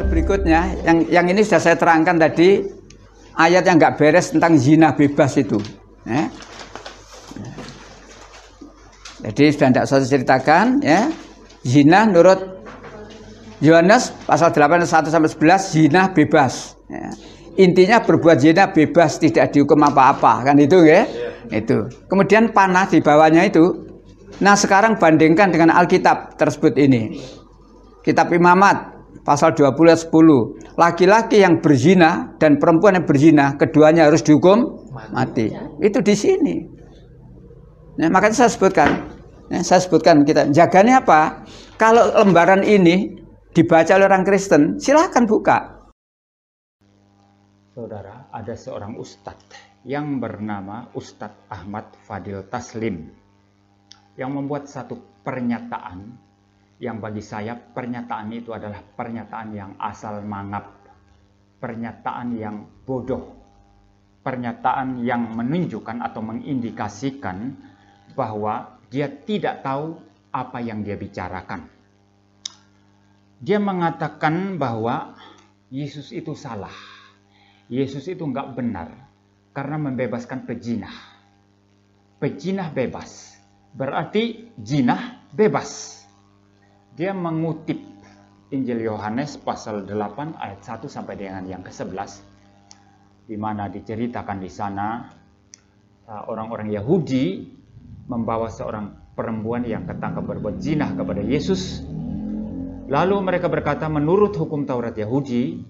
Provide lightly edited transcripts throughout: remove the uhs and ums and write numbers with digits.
berikutnya, yang ini sudah saya terangkan tadi, ayat yang nggak beres tentang zina bebas itu. Ya. Jadi sudah tidak saya ceritakan, ya. Zina menurut Yohanes pasal 8 1 sampai 11 zina bebas. Ya. Intinya berbuat zina bebas, tidak dihukum apa-apa, kan itu, ya? Itu. Kemudian panah di bawahnya itu. Nah sekarang bandingkan dengan Alkitab tersebut ini. Kitab Imamat pasal 20 ayat 10. Laki-laki yang berzina dan perempuan yang berzina, keduanya harus dihukum mati. Itu di sini. Nah, makanya saya sebutkan kita jaganya apa? Kalau lembaran ini dibaca oleh orang Kristen, silahkan buka. Saudara, ada seorang ustadz yang bernama Ustadz Ahmad Fadil Taslim yang membuat satu pernyataan yang bagi saya pernyataan itu adalah pernyataan yang asal mangap, pernyataan yang bodoh, pernyataan yang menunjukkan atau mengindikasikan bahwa dia tidak tahu apa yang dia bicarakan. Dia mengatakan bahwa Yesus itu salah, Yesus itu nggak benar karena membebaskan pejinah. Pejinah bebas, berarti jinah bebas. Dia mengutip Injil Yohanes pasal 8 ayat 1 sampai dengan yang ke-11, di mana diceritakan di sana orang-orang Yahudi membawa seorang perempuan yang ketangkap berbuat zina kepada Yesus. Lalu mereka berkata, menurut hukum Taurat Yahudi,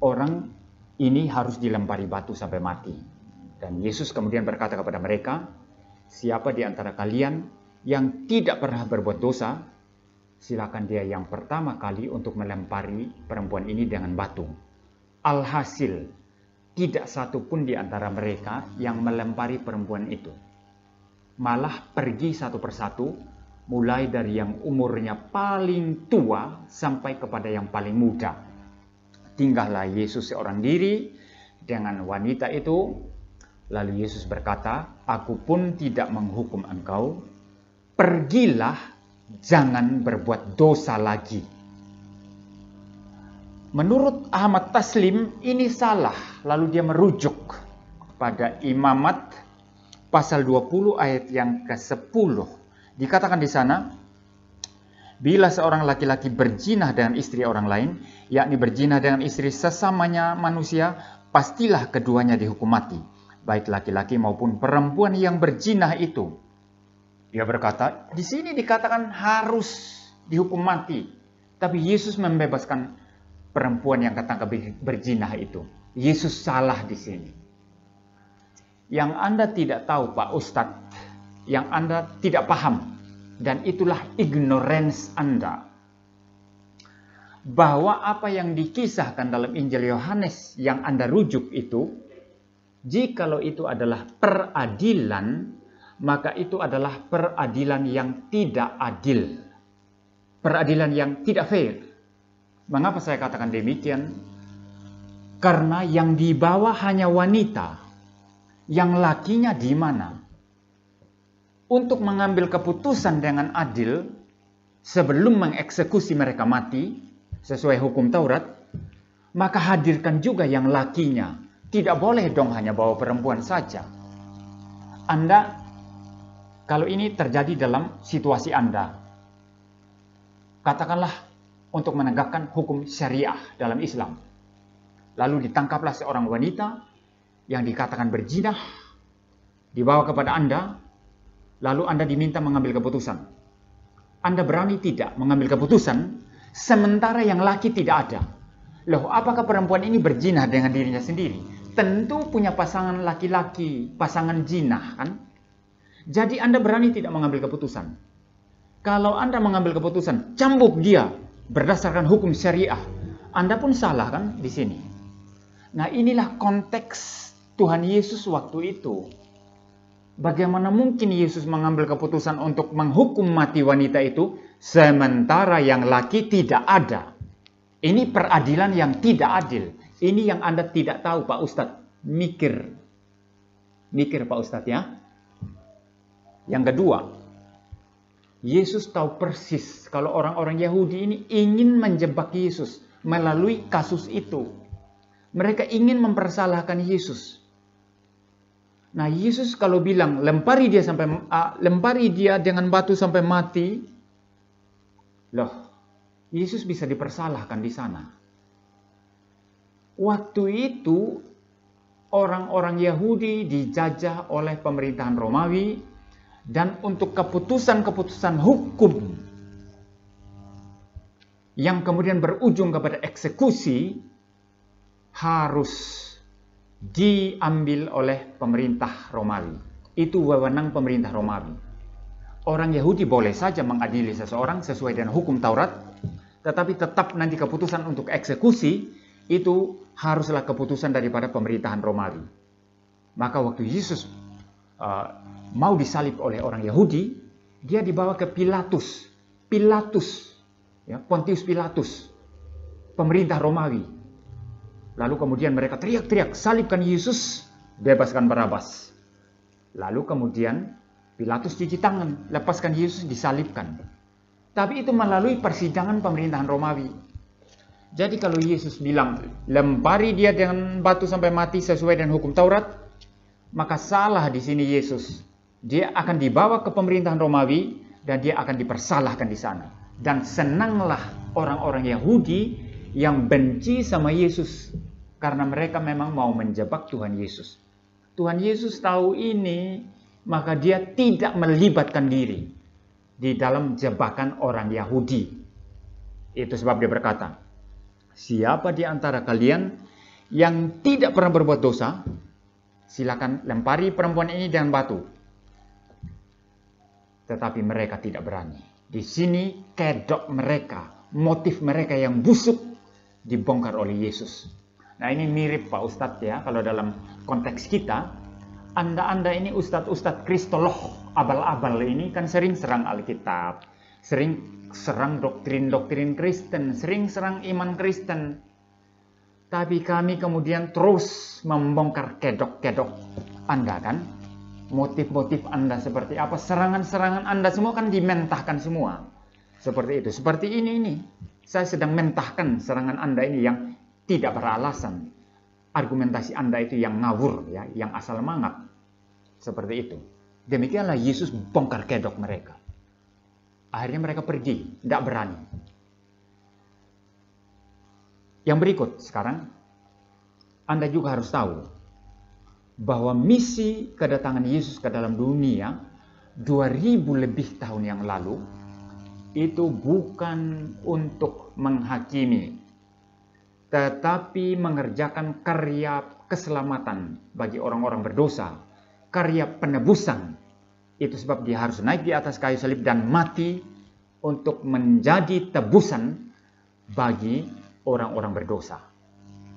orang ini harus dilempari batu sampai mati. Dan Yesus kemudian berkata kepada mereka, siapa di antara kalian yang tidak pernah berbuat dosa, silakan dia yang pertama kali untuk melempari perempuan ini dengan batu. Alhasil, tidak satu pun di antara mereka yang melempari perempuan itu. Malah pergi satu persatu, mulai dari yang umurnya paling tua sampai kepada yang paling muda. Tinggallah Yesus seorang diri dengan wanita itu. Lalu Yesus berkata, aku pun tidak menghukum engkau. Pergilah, jangan berbuat dosa lagi. Menurut Ahmad Taslim ini salah. Lalu dia merujuk pada Imamat pasal 20 ayat yang ke-10. Dikatakan di sana, bila seorang laki-laki berzina dengan istri orang lain, yakni berzina dengan istri sesamanya manusia, pastilah keduanya dihukum mati, baik laki-laki maupun perempuan yang berzina itu. Dia berkata, di sini dikatakan harus dihukum mati. Tapi Yesus membebaskan perempuan yang ketangkap berzina itu. Yesus salah di sini. Yang Anda tidak tahu, Pak Ustadz, yang Anda tidak paham, dan itulah ignorance Anda, bahwa apa yang dikisahkan dalam Injil Yohanes yang Anda rujuk itu, jikalau itu adalah peradilan, maka itu adalah peradilan yang tidak adil. Peradilan yang tidak fair. Mengapa saya katakan demikian? Karena yang dibawa hanya wanita. Yang lakinya di mana? Untuk mengambil keputusan dengan adil, sebelum mengeksekusi mereka mati, sesuai hukum Taurat, maka hadirkan juga yang lakinya. Tidak boleh dong hanya bawa perempuan saja. Anda, kalau ini terjadi dalam situasi Anda, katakanlah untuk menegakkan hukum syariah dalam Islam. Lalu ditangkaplah seorang wanita yang dikatakan berzina, dibawa kepada Anda, lalu Anda diminta mengambil keputusan. Anda berani tidak mengambil keputusan, sementara yang laki tidak ada. Loh, apakah perempuan ini berzina dengan dirinya sendiri? Tentu punya pasangan laki-laki, pasangan zina, kan? Jadi Anda berani tidak mengambil keputusan. Kalau Anda mengambil keputusan, cambuk dia berdasarkan hukum syariah, Anda pun salah kan di sini. Nah, inilah konteks Tuhan Yesus waktu itu. Bagaimana mungkin Yesus mengambil keputusan untuk menghukum mati wanita itu, sementara yang laki tidak ada? Ini peradilan yang tidak adil. Ini yang Anda tidak tahu, Pak Ustadz. Mikir Pak Ustadz, ya. Yang kedua, Yesus tahu persis kalau orang-orang Yahudi ini ingin menjebak Yesus. melalui kasus itu. Mereka ingin mempersalahkan Yesus. Nah, Yesus kalau bilang lempari dia dengan batu sampai mati, loh, Yesus bisa dipersalahkan di sana. Waktu itu orang-orang Yahudi dijajah oleh pemerintahan Romawi, dan untuk keputusan-keputusan hukum yang kemudian berujung kepada eksekusi harus diambil oleh pemerintah Romawi. Itu wewenang pemerintah Romawi. Orang Yahudi boleh saja mengadili seseorang sesuai dengan hukum Taurat, tetapi tetap nanti keputusan untuk eksekusi itu haruslah keputusan daripada pemerintahan Romawi. Maka waktu Yesus mau disalib oleh orang Yahudi, dia dibawa ke Pilatus, ya, Pontius Pilatus, pemerintah Romawi. Lalu kemudian mereka teriak-teriak, salibkan Yesus, bebaskan Barabas. Lalu kemudian Pilatus cuci tangan, lepaskan Yesus, disalibkan. Tapi itu melalui persidangan pemerintahan Romawi. Jadi kalau Yesus bilang, lempari dia dengan batu sampai mati sesuai dengan hukum Taurat, maka salah di sini Yesus. Dia akan dibawa ke pemerintahan Romawi dan dia akan dipersalahkan di sana. Dan senanglah orang-orang Yahudi yang benci sama Yesus karena mereka memang mau menjebak Tuhan Yesus. Tuhan Yesus tahu ini, maka dia tidak melibatkan diri di dalam jebakan orang Yahudi. Itu sebab dia berkata, siapa di antara kalian yang tidak pernah berbuat dosa, silakan lempari perempuan ini dengan batu. Tetapi mereka tidak berani. Di sini kedok mereka, motif mereka yang busuk dibongkar oleh Yesus. Nah, ini mirip Pak Ustadz ya, kalau dalam konteks kita, Anda ini Ustadz Kristolog, abal-abal ini kan sering serang Alkitab, sering serang doktrin-doktrin Kristen, sering serang iman Kristen. Tapi kami kemudian terus membongkar kedok-kedok Anda kan, motif-motif Anda seperti apa, serangan-serangan Anda semua kan dimentahkan semua. Seperti itu, seperti ini. Saya sedang mentahkan serangan Anda ini yang tidak beralasan. Argumentasi Anda itu yang ngawur, ya, yang asal mangap. Seperti itu. Demikianlah Yesus bongkar kedok mereka. Akhirnya mereka pergi, tidak berani. Yang berikut sekarang, Anda juga harus tahu bahwa misi kedatangan Yesus ke dalam dunia 2000 lebih tahun yang lalu itu bukan untuk menghakimi, tetapi mengerjakan karya keselamatan bagi orang-orang berdosa, karya penebusan. Itu sebab dia harus naik di atas kayu salib dan mati untuk menjadi tebusan bagi orang-orang berdosa.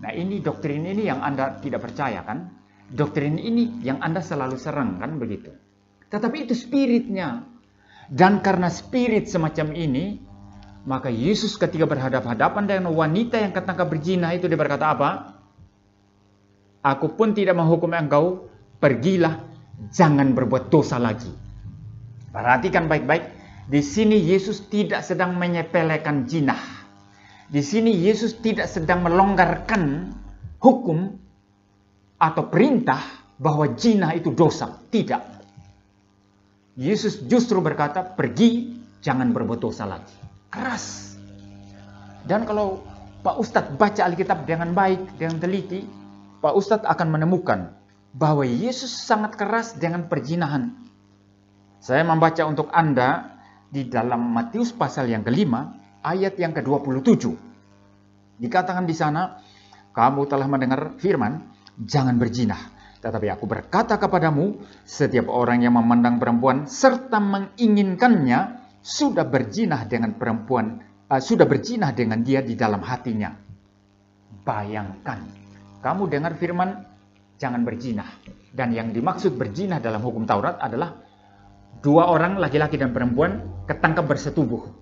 Nah, ini doktrin ini yang Anda tidak percaya kan? Doktrin ini yang Anda selalu serang kan begitu. Tetapi itu spiritnya. Dan karena spirit semacam ini, maka Yesus ketika berhadapan-hadapan dengan wanita yang ketangkap berzina itu dia berkata apa? Aku pun tidak menghukum engkau, pergilah, jangan berbuat dosa lagi. Perhatikan baik-baik, di sini Yesus tidak sedang menyepelekan zina. Di sini Yesus tidak sedang melonggarkan hukum atau perintah bahwa zina itu dosa. Tidak. Yesus justru berkata, pergi, jangan berbuat dosa lagi. Keras. Dan kalau Pak Ustadz baca Alkitab dengan baik, dengan teliti, Pak Ustadz akan menemukan bahwa Yesus sangat keras dengan perzinahan. Saya membaca untuk Anda di dalam Matius pasal yang kelima, ayat yang ke-27. Dikatakan di sana, kamu telah mendengar firman, jangan berzina. Tetapi aku berkata kepadamu, setiap orang yang memandang perempuan serta menginginkannya sudah berzina dengan perempuan, sudah berzina dengan dia di dalam hatinya. Bayangkan, kamu dengar firman jangan berzina, dan yang dimaksud berzina dalam hukum Taurat adalah dua orang laki-laki dan perempuan ketangkap bersetubuh,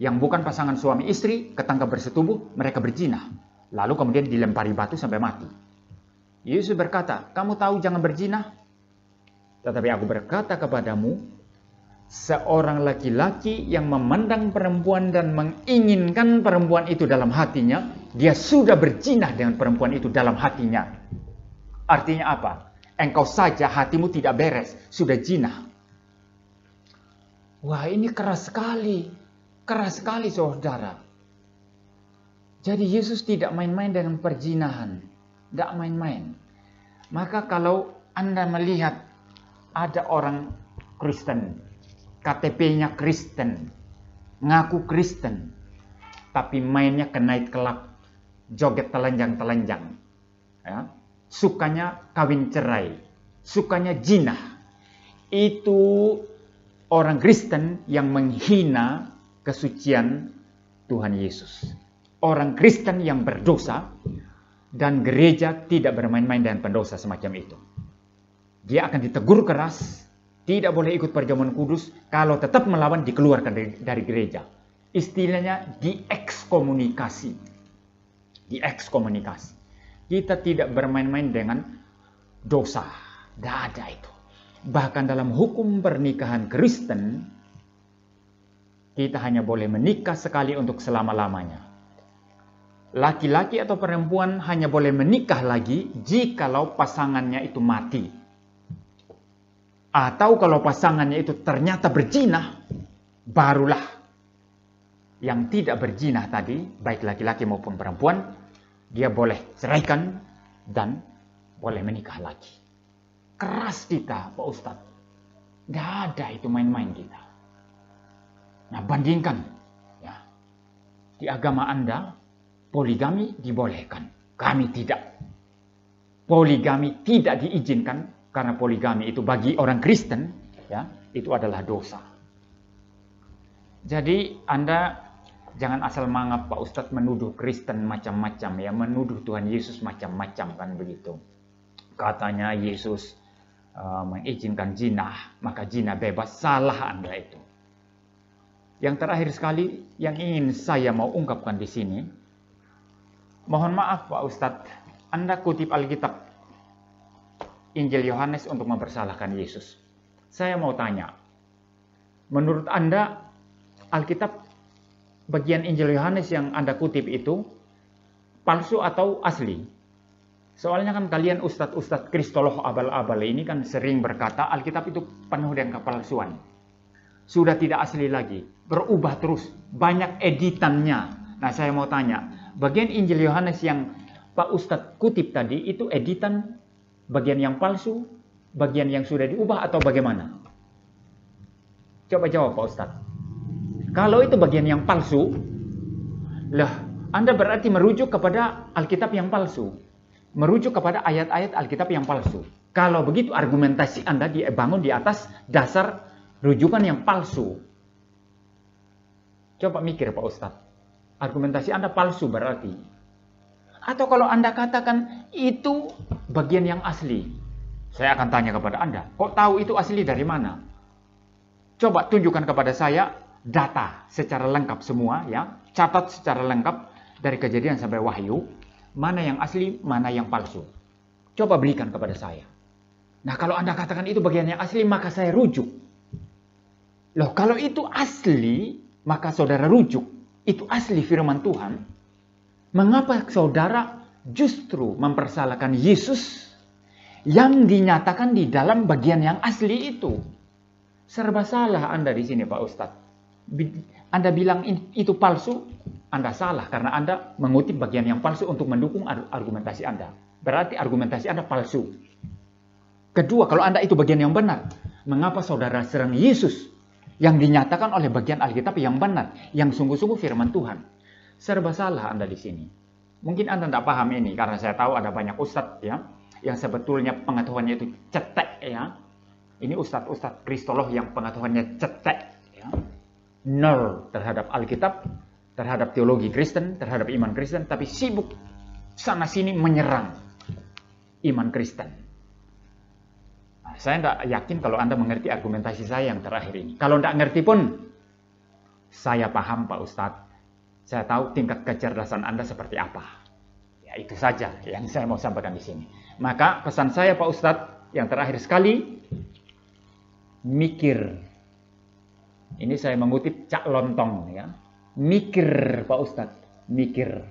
yang bukan pasangan suami istri ketangkap bersetubuh, mereka berzina, lalu kemudian dilempari batu sampai mati. Yesus berkata, kamu tahu jangan berzina? Tetapi aku berkata kepadamu, seorang laki-laki yang memandang perempuan dan menginginkan perempuan itu dalam hatinya, dia sudah berzinah dengan perempuan itu dalam hatinya. Artinya apa? Engkau saja hatimu tidak beres, sudah zina. Wah, ini keras sekali saudara. Jadi Yesus tidak main-main dengan perzinahan, tidak main-main. Maka kalau Anda melihat ada orang Kristen, KTP-nya Kristen, ngaku Kristen, tapi mainnya ke night club, joget telanjang-telanjang, ya, sukanya kawin cerai, sukanya zina, itu orang Kristen yang menghina kesucian Tuhan Yesus. Orang Kristen yang berdosa, dan gereja tidak bermain-main dengan pendosa semacam itu. Dia akan ditegur keras, tidak boleh ikut perjamuan kudus, kalau tetap melawan dikeluarkan dari gereja. Istilahnya diekskomunikasi. Diekskomunikasi. Kita tidak bermain-main dengan dosa. Tidak ada itu. Bahkan dalam hukum pernikahan Kristen, kita hanya boleh menikah sekali untuk selama-lamanya. Laki-laki atau perempuan hanya boleh menikah lagi jikalau pasangannya itu mati. Atau kalau pasangannya itu ternyata berzina, barulah yang tidak berzina tadi, baik laki-laki maupun perempuan, dia boleh ceraikan dan boleh menikah lagi. Keras kita, Pak Ustadz. Tidak ada itu main-main kita. Nah, bandingkan. Ya, di agama Anda, poligami dibolehkan. Kami tidak. Poligami tidak diizinkan karena poligami itu bagi orang Kristen, ya, itu adalah dosa. Jadi Anda jangan asal mangap, Pak Ustadz, menuduh Kristen macam-macam, ya, menuduh Tuhan Yesus macam-macam, kan begitu. Katanya Yesus mengizinkan zina, maka zina bebas. Salah Anda itu. Yang terakhir sekali yang ingin saya mau ungkapkan di sini, mohon maaf Pak Ustadz, Anda kutip Alkitab Injil Yohanes untuk mempersalahkan Yesus. Saya mau tanya, menurut Anda Alkitab bagian Injil Yohanes yang Anda kutip itu palsu atau asli? Soalnya kan kalian ustadz-ustadz kristolog abal-abal ini kan sering berkata Alkitab itu penuh dengan kepalsuan. Sudah tidak asli lagi, berubah terus, banyak editannya. Nah, saya mau tanya, bagian Injil Yohanes yang Pak Ustadz kutip tadi itu editan bagian yang palsu, bagian yang sudah diubah, atau bagaimana? Coba jawab Pak Ustadz. Kalau itu bagian yang palsu, lah Anda berarti merujuk kepada Alkitab yang palsu. Merujuk kepada ayat-ayat Alkitab yang palsu. Kalau begitu argumentasi Anda dibangun di atas dasar rujukan yang palsu. Coba mikir Pak Ustadz. Argumentasi Anda palsu berarti. Atau kalau Anda katakan itu bagian yang asli. Saya akan tanya kepada Anda. Kok tahu itu asli dari mana? Coba tunjukkan kepada saya data secara lengkap semua, ya. Catat secara lengkap dari Kejadian sampai Wahyu. Mana yang asli, mana yang palsu. Coba berikan kepada saya. Nah, kalau Anda katakan itu bagian yang asli, maka saya rujuk. Loh, kalau itu asli, maka saudara rujuk. Itu asli firman Tuhan. Mengapa saudara justru mempersalahkan Yesus yang dinyatakan di dalam bagian yang asli itu? Serba salah Anda di sini, Pak Ustadz. Anda bilang itu palsu, Anda salah karena Anda mengutip bagian yang palsu untuk mendukung argumentasi Anda. Berarti argumentasi Anda palsu. Kedua, kalau Anda itu bagian yang benar, mengapa saudara serang Yesus yang dinyatakan oleh bagian Alkitab yang benar, yang sungguh-sungguh firman Tuhan? Serba salah Anda di sini. Mungkin Anda tidak paham ini karena saya tahu ada banyak ustadz, ya, yang sebetulnya pengetahuannya itu cetek, ya. Ini ustadz-ustadz kristolog yang pengetahuannya cetek, ya. Nol terhadap Alkitab, terhadap teologi Kristen, terhadap iman Kristen, tapi sibuk sana-sini menyerang iman Kristen. Nah, saya tidak yakin kalau Anda mengerti argumentasi saya yang terakhir ini. Kalau tidak ngerti pun, saya paham Pak Ustadz. Saya tahu tingkat kecerdasan Anda seperti apa. Ya, itu saja yang saya mau sampaikan di sini. Maka pesan saya Pak Ustadz yang terakhir sekali, mikir. Ini saya mengutip Cak Lontong, ya. Mikir Pak Ustadz, mikir.